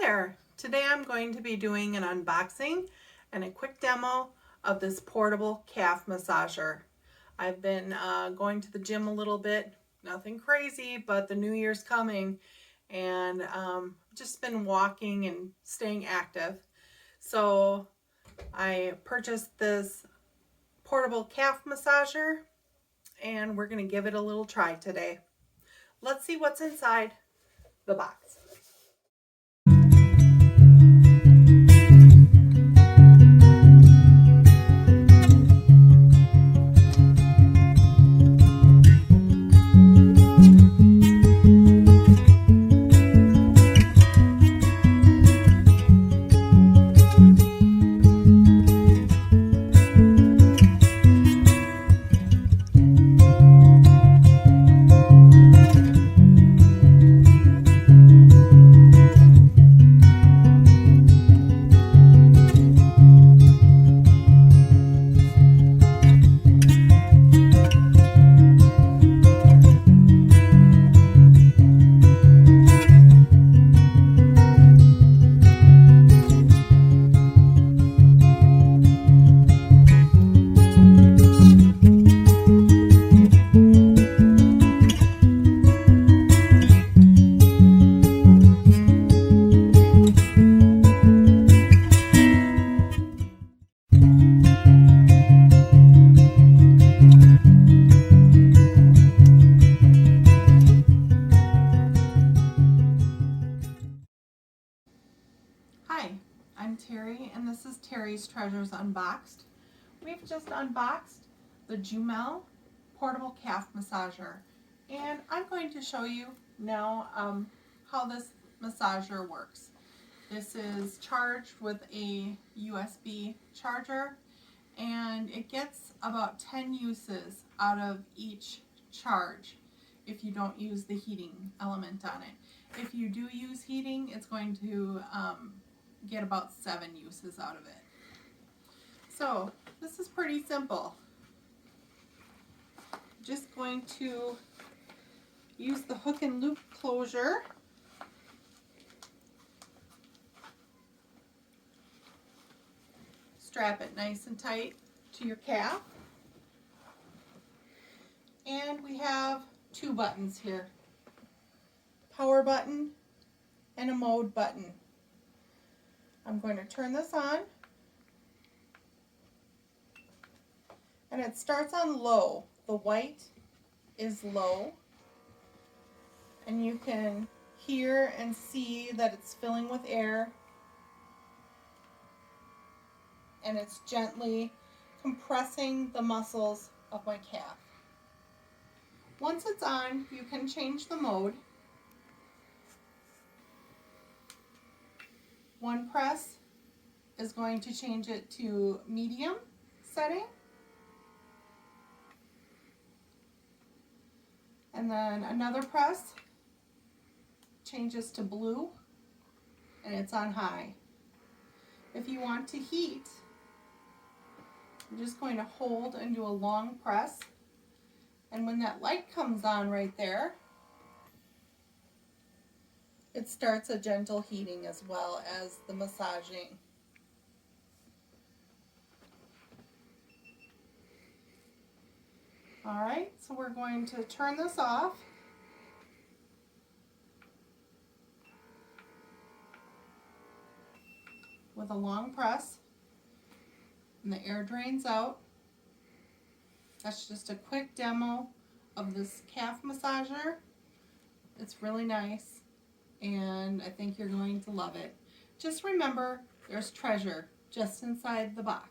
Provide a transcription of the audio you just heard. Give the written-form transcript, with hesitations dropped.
there! Today I'm going to be doing an unboxing and a quick demo of this portable calf massager. I've been going to the gym a little bit, nothing crazy, but the new year's coming, and just been walking and staying active. So I purchased this portable calf massager and we're going to give it a little try today. Let's see what's inside the box. Hi, I'm Terry and this is Terry's Treasures Unboxed. We've just unboxed the Juemel portable calf massager, and I'm going to show you now how this massager works. This is charged with a USB charger, and it gets about 10 uses out of each charge if you don't use the heating element on it. If you do use heating, it's going to get about 7 uses out of it. So this is pretty simple. Just going to use the hook and loop closure. Strap it nice and tight to your calf. And we have 2 buttons here. Power button and a mode button. I'm going to turn this on, and it starts on low. The white is low, and you can hear and see that it's filling with air, and it's gently compressing the muscles of my calf. Once it's on, you can change the mode. One press is going to change it to medium setting. And then another press changes to blue, and it's on high. If you want to heat, you're just going to hold and do a long press. And when that light comes on right there, it starts a gentle heating as well as the massaging. All right, so we're going to turn this off. With a long press, and the air drains out. That's just a quick demo of this calf massager. It's really nice, and I think you're going to love it. Just remember, there's treasure just inside the box.